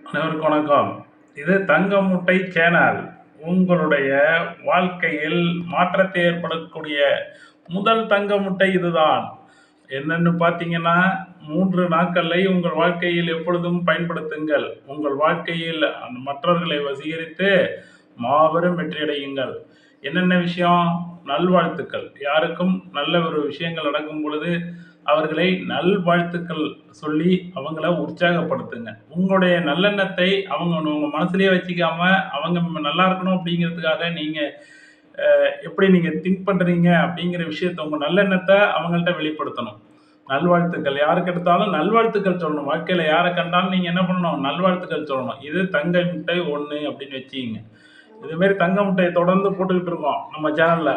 அனைவருக்கும் வணக்கம். இது தங்க முட்டை சேனல். உங்களுடைய வாழ்க்கையில் மாற்றத்தை ஏற்படக்கூடிய முதல் தங்க முட்டை இதுதான். என்னன்னு பார்த்தீங்கன்னா, 3 நாட்களை உங்கள் வாழ்க்கையில் எப்பொழுதும் பயன்படுத்துங்கள். உங்கள் வாழ்க்கையில் மற்றவர்களை வசீகரித்து மாபெரும் வெற்றியடையுங்கள். என்னென்ன விஷயம்? நல்வாழ்த்துக்கள். யாருக்கும் நல்ல ஒரு விஷயங்கள் நடக்கும் பொழுது அவர்களை நல்வாழ்த்துக்கள் சொல்லி அவங்கள உற்சாகப்படுத்துங்க. உங்களுடைய நல்லெண்ணத்தை உங்க மனசுலயே வச்சுக்காம, அவங்க நல்லா இருக்கணும் அப்படிங்கிறதுக்காக நீங்க எப்படி நீங்க திங்க் பண்றீங்க அப்படிங்கிற விஷயத்த உங்க நல்லெண்ணத்த அவங்கள்ட்ட வெளிப்படுத்தணும். நல்வாழ்த்துக்கள். யாருக்கு எடுத்தாலும் நல்வாழ்த்துக்கள் சொல்லணும். வாழ்க்கையில யார கண்டாலும் நீங்க என்ன பண்ணணும்? நல்வாழ்த்துக்கள் சொல்லணும். இது தங்க முட்டை 1 அப்படின்னு வச்சுக்கங்க. இதுமாரி தங்க முட்டைய தொடர்ந்து போட்டுக்கிட்டு இருக்கோம் நம்ம சேனல்ல.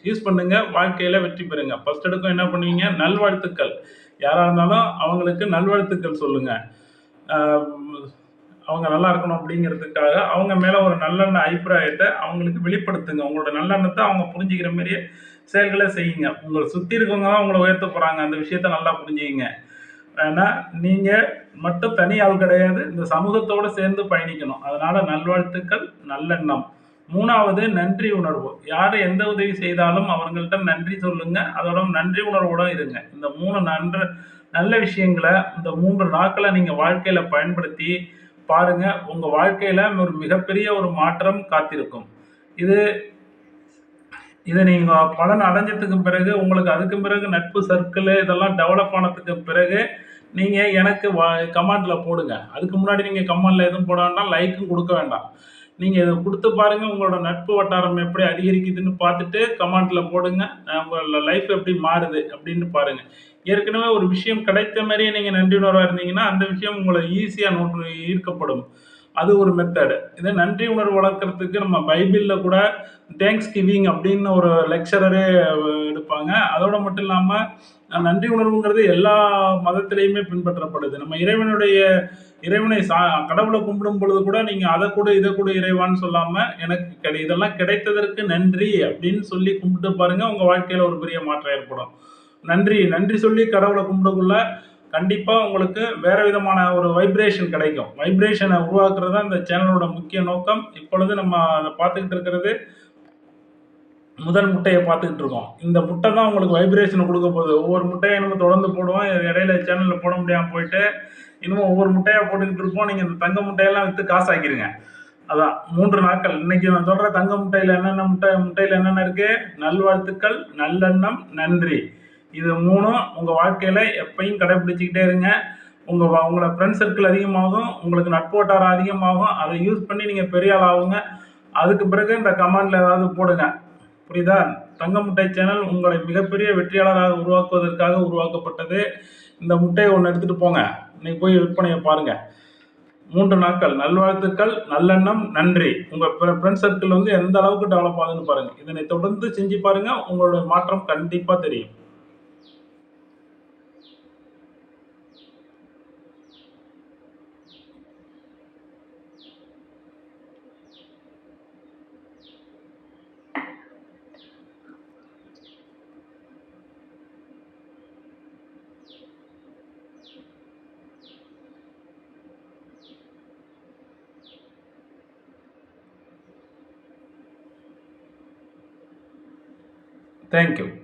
யூஸ் பண்ணுங்க. வாழ்க்கையில வெற்றி பெறுங்க. ஃபர்ஸ்ட் எடுக்கும் என்ன பண்ணுவீங்க? நல்வாழ்த்துக்கள். யாரா இருந்தாலும் அவங்களுக்கு நல்வாழ்த்துக்கள் சொல்லுங்க. அ அவங்க நல்லா இருக்கணும் அப்படிங்கிறதுக்காக அவங்க மேல ஒரு நல்லெண்ண அபிப்பிராயத்த அவங்களுக்கு வெளிப்படுத்துங்க. உங்களோட நல்லெண்ணத்த அவங்க புரிஞ்சுக்கிற மாரியே செயல்கள செய்யுங்க. உங்கள சுத்தி இருக்கவங்க தான் உங்கள உயர்த்த போறாங்க. அந்த விஷயத்த நல்லா புரிஞ்சுக்கங்க. ஏன்னா, நீங்க மட்டும் தனி ஆள் கிடையாது. இந்த சமூகத்தோட சேர்ந்து பயணிக்கணும். அதனால நல்வாழ்த்துக்கள், நல்லெண்ணம். 3வது நன்றி உணர்வு. யாரு எந்த உதவி செய்தாலும் அவங்கள்ட்ட நன்றி சொல்லுங்க. அதோட நன்றி உணர்வோட இருங்க. இந்த 3 நல்ல விஷயங்கள இந்த 3 நாட்கள நீங்க வாழ்க்கையில பயன்படுத்தி பாருங்க. உங்க வாழ்க்கையில ஒரு மிகப்பெரிய ஒரு மாற்றம் காத்திருக்கும். இது இத நீங்க பலன் அடைஞ்சதுக்கு பிறகு, உங்களுக்கு அதுக்கு பிறகு நட்பு சர்க்கிள் இதெல்லாம் டெவலப் ஆனதுக்கு பிறகு, நீங்க எனக்கு கமெண்ட்ல போடுங்க. அதுக்கு முன்னாடி நீங்க கமெண்ட்ல எதுவும் போட வேண்டாம், லைக்கும் குடுக்க வேண்டாம். நீங்க இத குடுத்து பாருங்க, உங்களோட நட்பு வட்டாரம் எப்படி அதிகரிக்குதுன்னு பார்த்துட்டு கமெண்ட்ல போடுங்க. உங்க லைஃப் எப்படி மாறுது அப்படின்னு பாருங்க. ஏற்கனவே ஒரு விஷயம் கிடைத்த மாரியே நீங்க நன்றியுணர்வா இருந்தீங்கன்னா, அந்த விஷயம் உங்கள ஈஸியா ஈர்க்கப்படும். அது ஒரு மெத்தட். இத நன்றி உணர்வு வளர்க்கறதுக்கு நம்ம பைபிள்ல கூட தேங்க்ஸ் கிவிங் அப்படின்னு ஒரு லெக்சரரே எடுப்பாங்க. அதோட மட்டும் இல்லாம நன்றி உணர்வுங்கிறது எல்லா மதத்திலயுமே பின்பற்றப்படுது. நம்ம இறைவனை கடவுள கும்பிடும் பொழுது கூட நீங்க அத குடு, இத குடு இறைவான்னு சொல்லாம, எனக்கு இதெல்லாம் கிடைத்ததற்கு நன்றி அப்படின்னு சொல்லி கும்பிட்டு பாருங்க. உங்க வாழ்க்கையில ஒரு பெரிய மாற்றம் ஏற்படும். நன்றி நன்றி சொல்லி கடவுள கும்பிடக்குள்ள கண்டிப்பா உங்களுக்கு வேற விதமான ஒரு வைப்ரேஷன் கிடைக்கும். வைப்ரேஷனை உருவாக்குறது தான் இந்த சேனலோட முக்கிய நோக்கம். இப்பொழுது நம்ம அத பார்த்துக்கிட்டு இருக்கிறது முதல் முட்டைய பார்த்துக்கிட்டு இருக்கோம். இந்த முட்டை தான் உங்களுக்கு வைப்ரேஷன் குடுக்க போகுது. ஒவ்வொரு முட்டையா நம்ம தொடர்ந்து போடுவோம். இடையில சேனல்ல போட முடியாம போயிட்டு, இன்னமும் ஒவ்வொரு முட்டையா போட்டுக்கிட்டு இருப்போம். நீங்க இந்த தங்க முட்டையெல்லாம் வித்து காசாக்கிருங்க. அதான் 3 நாட்கள். இன்னைக்கு நான் சொல்ற தங்க முட்டையில என்னென்ன இருக்கு? நல்வாழ்த்துக்கள், நல்லெண்ணம், நன்றி. இது 3ம் உங்க வாழ்க்கையில எப்பயும் கடைபிடிச்சுக்கிட்டே இருங்க. உங்களோட ஃப்ரெண்ட் சர்க்கிள் அதிகமாகும். உங்களுக்கு நட்பு வட்டாரம் அதிகமாகும். அத யூஸ் பண்ணி நீங்க பெரிய ஆள் ஆவுங்க. அதுக்கு பிறகு இந்த கமெண்ட்ல ஏதாவது போடுங்க. புரியுதா? தங்க முட்டை சேனல் உங்களை மிகப்பெரிய வெற்றியாளராக உருவாக்குவதற்காக உருவாக்கப்பட்டது. இந்த முட்டைய 1 எடுத்துட்டு போங்க. இன்னைக்கு போய் விற்பனைய பாருங்க. 3 நாட்கள் நல்வாழ்த்துக்கள், நல்லெண்ணம், நன்றி. உங்க ஃப்ரெண்ட் சர்க்கிள் வந்து எந்த அளவுக்கு டெவலப் ஆகுதுன்னு பாருங்க. இதனை தொடர்ந்து செஞ்சு பாருங்க. உங்களுடைய மாற்றம் கண்டிப்பா தெரியும். Thank you.